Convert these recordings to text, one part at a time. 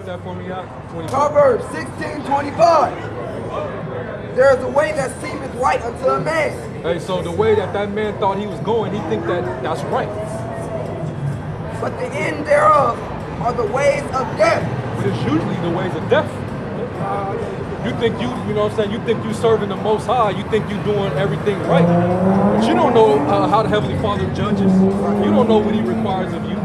that for me out? 25. Proverbs 16:25. There is a way that seemeth right unto a man. Hey, so the way that man thought he was going, he think that that's right. But the end thereof are the ways of death. But it's usually the ways of death. You think you know what I'm saying? You think you serving the Most High. You think you doing everything right. But you don't know how the Heavenly Father judges. You don't know what He requires of you.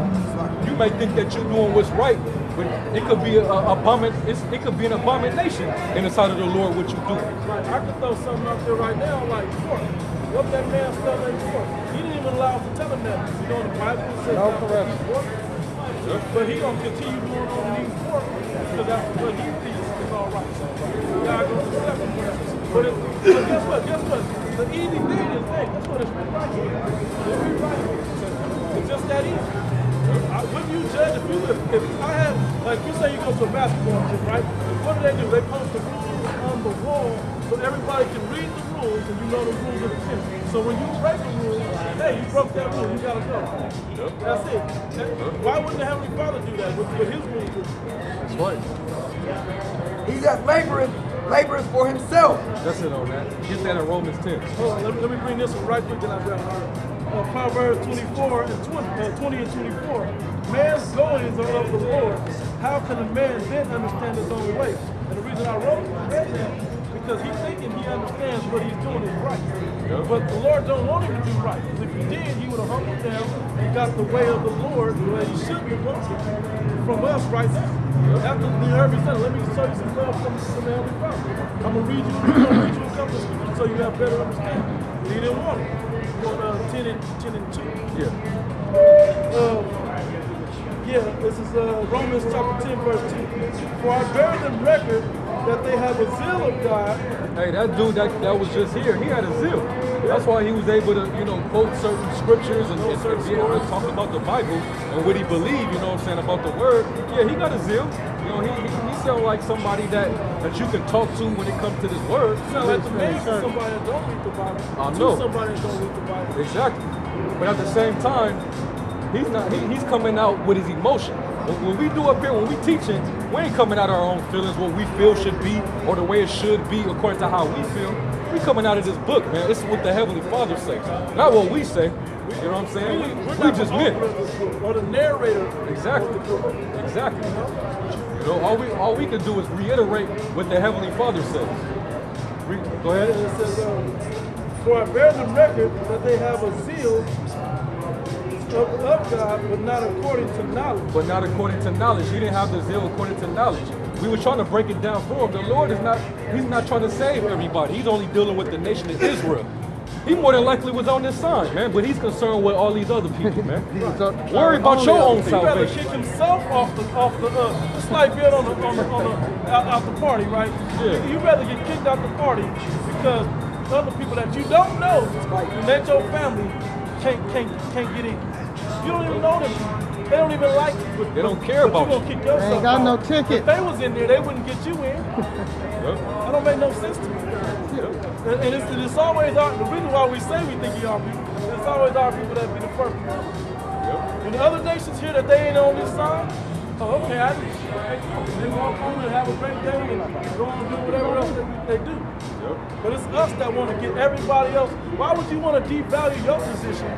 You may think that you're doing what's right, but it could be it could be an abomination in the sight of the Lord what you do. Right, I could throw something out there right now like pork. What that man selling pork? He didn't even allow us to tell him that. You know, in the Bible it says No not to correction. eat pork. But he gonna continue going on and eating pork because that's what he thinks is all right. God goes to second verse. But guess what? The easy thing is, hey, that's what it's right here. It's right here. It's just that easy. When you judge, if I have, like you say you go to a basketball gym, right? What do? They post the rules on the wall so everybody can read the rules and you know the rules of the gym. So when you break the rule, hey, you broke that rule, you gotta go. That's it. Why wouldn't the Heavenly Father do that with his rules? That's right. He that laboreth for himself. That's it on that. Get that in Romans 10. Hold on, let me bring this one right quick and I grab it. Proverbs 24 and 20 and 24. Man's goings are of the Lord. How can a man then understand his own way? And the reason I read that, because he's thinking he understands what he's doing is right. Yep. But the Lord don't want him to do right. If he did, he would have humbled down and got the way of the Lord the way he should be wanted from us right now. After you heard me say, let me show you some love from the Heavenly Father. I'm going to read you a couple of scriptures so you have better understanding. He didn't want it. You want 10 and 2. Yeah. This is Romans chapter 10, verse 2. For I bear them record that they have a zeal of God. Hey, that dude that was just here, he had a zeal. That's why he was able to, quote certain scriptures and be able to talk about the Bible and what he believed, you know what I'm saying, about the word. Yeah, he got a zeal. He sounds like somebody that you can talk to when it comes to this word. Sounds like to me somebody that don't read the Bible. I know. To somebody that don't read the Bible. Exactly. But at the same time, he's coming out with his emotion. When we do up here, when we teaching, we ain't coming out of our own feelings, what we feel should be, or the way it should be according to how we feel. We coming out of this book, man. It's what the Heavenly Father say, not what we say. You know what I'm saying? We just meant. Or the narrator. Exactly. All we can do is reiterate what the Heavenly Father says. Go ahead. It says, for I bear them record that they have a zeal of God, but not according to knowledge. But not according to knowledge. He didn't have the zeal according to knowledge. We were trying to break it down for him. The Lord he's not trying to save everybody. He's only dealing with the nation of Israel. He more than likely was on this side, man, but he's concerned with all these other people, man. Worry about your own He'd rather salvation. kick himself off the it's like being on the out the party, right? Yeah. You'd rather get kicked out the party because other people that you don't know, and that your family can't get in. You don't even know them. They don't even like you. They don't care about you. Gonna kick yourself Ain't got no out. ticket. If they was in there, they wouldn't get you in. Yep. That don't make no sense to me. Yep. And it's always our, the reason why we say we think y'all people, it's always our people that be the first people. Yep. When the other nations hear that they ain't on this side, oh, okay, they walk on and have a great day and go on and do whatever else they do. Yep. But it's us that want to get everybody else. Why would you want to devalue your position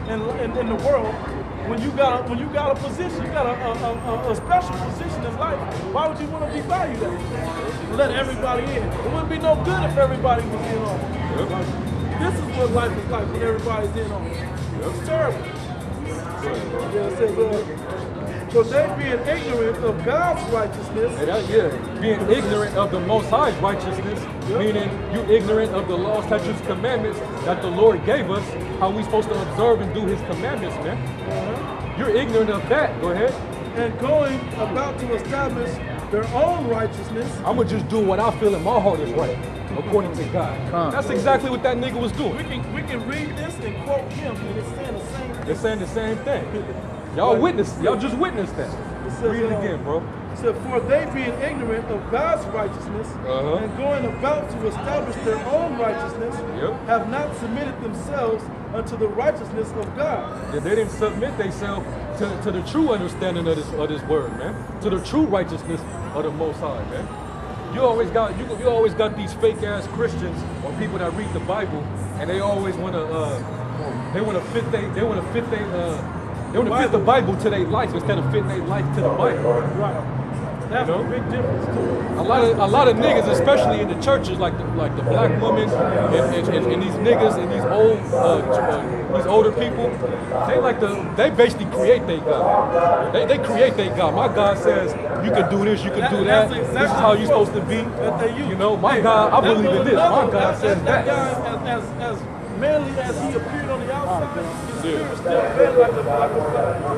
in the world when you got a position, you got a special position in life? Why would you want to devalue that? Let everybody in. It wouldn't be no good if everybody was in on it. Yep. This is what life is like when everybody's in on it. It's terrible. Yeah, it says, so they being ignorant of God's righteousness. Being ignorant of the Most High's righteousness, meaning you ignorant of the laws, statutes, commandments that the Lord gave us, how we supposed to observe and do His commandments, man. You're ignorant of that. Go ahead. And going about to establish their own righteousness. I'm gonna just do what I feel in my heart is right, according to God. That's exactly what that nigga was doing. We can read this and quote him, and it's saying the same thing. They're saying the same thing. Y'all just witnessed that. Read it again, bro. It said, for they being ignorant of God's righteousness and going about to establish their own righteousness, have not submitted themselves unto the righteousness of God. Yeah, they didn't submit themselves to the true understanding of this word, man. To the true righteousness of the Most High, man. You always got these fake ass Christians or people that read the Bible and they always want to fit the Bible to their life instead of fitting their life to the Bible. Right. That's a big difference too. A lot of niggas, especially in the churches, like the black women and these niggas and these older people, they basically create their God. They create their God. My God says you can do this, you can do that. This is how you're supposed to be. You know, my God, I believe in this. My God says that. Guy, as manly as he appeared on the outside, his spirit still red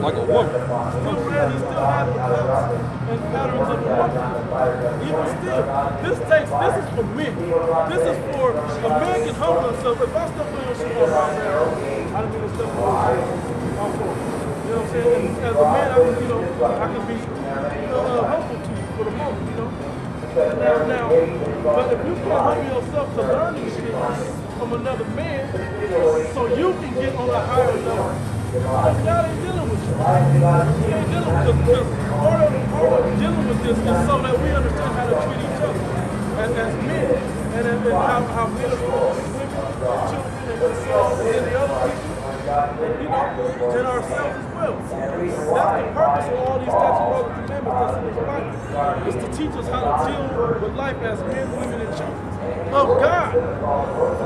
like a woman. Still red, he still has the colors and patterns of a woman. Even still, this is for men. This is for a man can humble himself. If I step on your shoe, I don't mean to step on your shoe. You know what I'm saying? And as a man, I can be humble to you for the moment, you know. Now, but if you can't humble yourself to learn these things from another man, so you can get on a higher level, God ain't dealing with you. He ain't dealing with this. Part of dealing with this is so that we understand how to treat each other as men, and how men are supposed to be women, children, and the sons, and the other people. And ourselves as well. That's the purpose of all these statutes, laws, and commandments that's in this Bible, is to teach us how to deal with life as men, women, and children of God.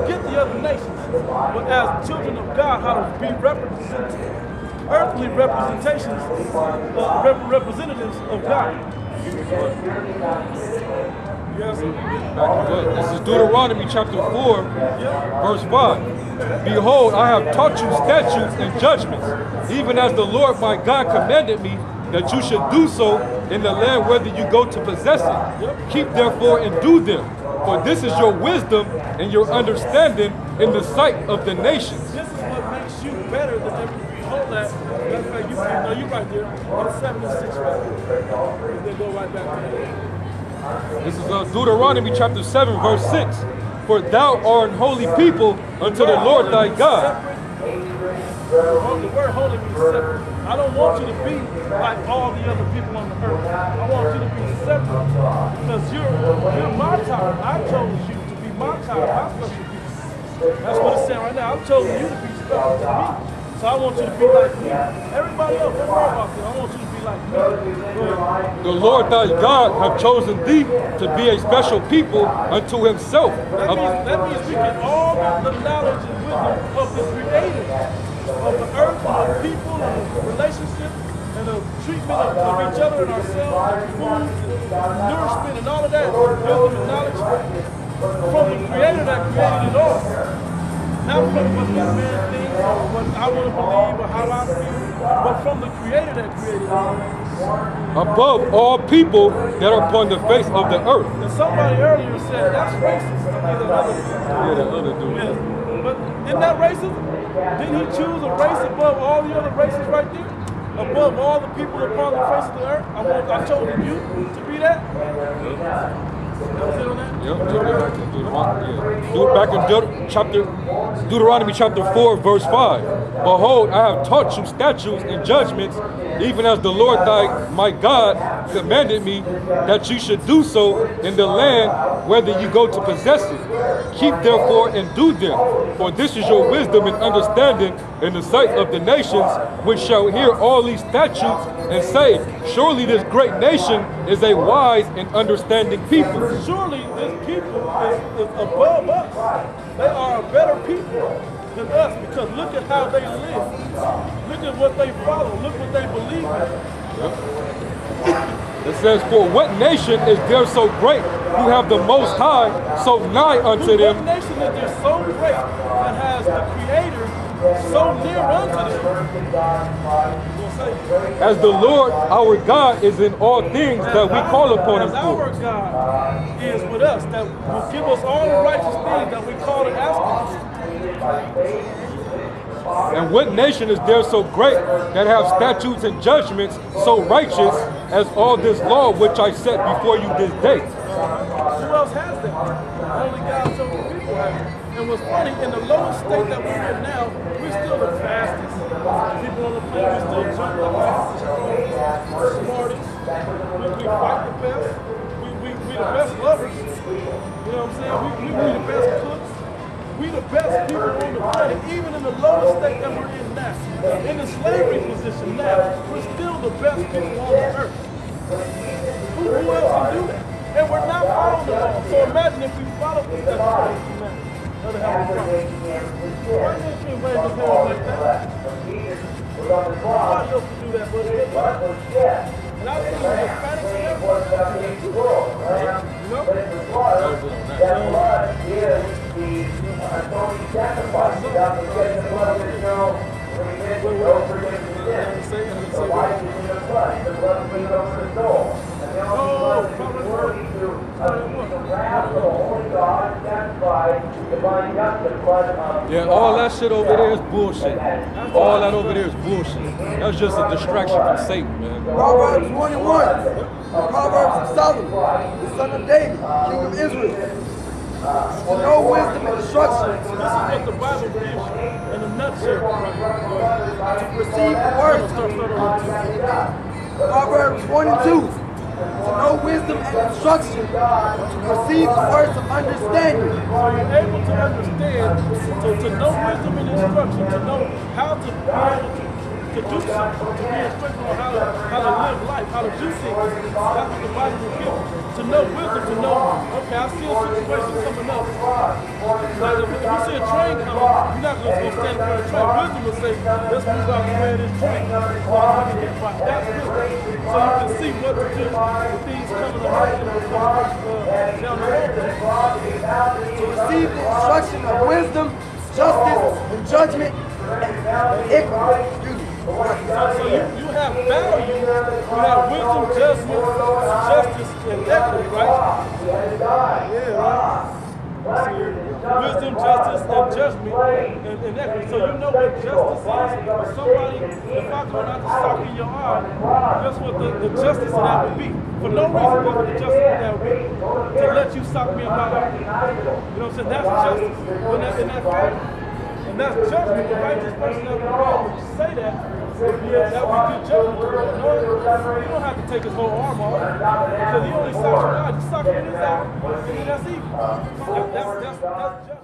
Forget the other nations, but as children of God, how to be earthly representations, representatives of God. Yes. This is Deuteronomy chapter 4, verse 5. Behold, I have taught you statutes and judgments, even as the Lord my God commanded me that you should do so in the land whether you go to possess it. Keep therefore and do them, for this is your wisdom and your understanding in the sight of the nations. This is what makes you better than everybody. Hold that. Matter of fact, you right there. It's 76 right there. They go right back to that. This is Deuteronomy chapter 7, verse 6. For thou art an holy people unto the Lord thy God. The word holy means separate. I don't want you to be like all the other people on the earth. I want you to be separate. Because you're my child. I chose you to be my child, my special people. That's what it's saying right now. I've chosen you to be special to me. So I want you to be like me. Everybody else, don't worry about this. I want you to be like me. The Lord thy God have chosen thee to be a special people unto himself. That means we get all the knowledge and wisdom of the Creator, of the earth, and of people, and the relationship, and the treatment of each other and ourselves, and food, and nourishment, and all of that, wisdom and knowledge from the Creator that created it all. Not from what this man thinks, or what I want to believe, or how I feel, but from the Creator that created it all. Above all people that are upon the face of the earth. And somebody earlier said that's racist. Yeah, that other dude. Yes. But isn't that racism? Didn't he choose a race above all the other races right there? Above all the people upon the face of the earth? I chose you to be that? Deuteronomy chapter 4, verse 5. Behold, I have taught you statutes and judgments, even as the Lord my God commanded me that you should do so in the land whether you go to possess it. Keep therefore and do them, for this is your wisdom and understanding in the sight of the nations, which shall hear all these statutes and say, surely this great nation is a wise and understanding people. Surely this people is above us. They are a better people than us because look at how they live. Look at what they follow. Look what they believe in. It says, for what nation is there so great who have the Most High so nigh unto them? What nation is there so great that has the Creator so near unto them? As the Lord our God is in all things that we call upon him for. Our God is with us, that will give us all the righteous things that we call and ask him. And what nation is there so great that have statutes and judgments so righteous as all this law which I set before you this day? Who else has that? Only God's chosen people have it. And what's funny, in the lowest state that we're in now, we we still jump the hardest, smartest. We fight the best. We the best lovers. You know what I'm saying? We the best cooks. We the best people on the planet, even in the lowest state that we're in now. In the slavery position now, we're still the best people on the earth. Who else can do that? And we're not following the law. So imagine if we follow the statutes and commandments. That'll have a problem. Why can't you invade the parents like that? Nobody else can do that, but it's good. And I've seen Hispanics and everything. You Yeah, all that shit over there is bullshit. All that over there is bullshit. That's just a distraction from Satan, man. Proverbs 21, the Proverbs of Solomon, the son of David, king of Israel. To know wisdom and instruction, This is what the Bible gives you in a nutshell. to perceive the words. Proverbs 22, to know wisdom and instruction, to perceive the words of understanding. So you're able to understand, to know wisdom and instruction, to know how to be able to do something, to be instructed on how to live life, how to do things. That's what the Bible will give you. To know wisdom, to know, okay, I see a situation coming up. Like if you see a train coming, you're not going to go stand in front of the train. Wisdom will say, let's move out the way of this train. So I can get by. That's wisdom. So you can see what to do with things coming around down the road. To receive the instruction of wisdom, justice, and judgment, and equity. Excuse me. So you have value, you have wisdom, judgment, justice, and equity, right? Yeah, right? See, wisdom, justice, and judgment, and equity. So you know what justice is? For somebody, if I go out to sock in your eye, guess what the justice of that would be? For no reason, guess what the justice of that would be? To let you sock me in my eye. You know what I'm saying? That's justice. Isn't that fair? And that's judgment. The righteous person that would say that would be good judgment. No, you don't have to take his whole arm off because he only socks your eye. You sock him in his eye, and that's evil. That's judgment.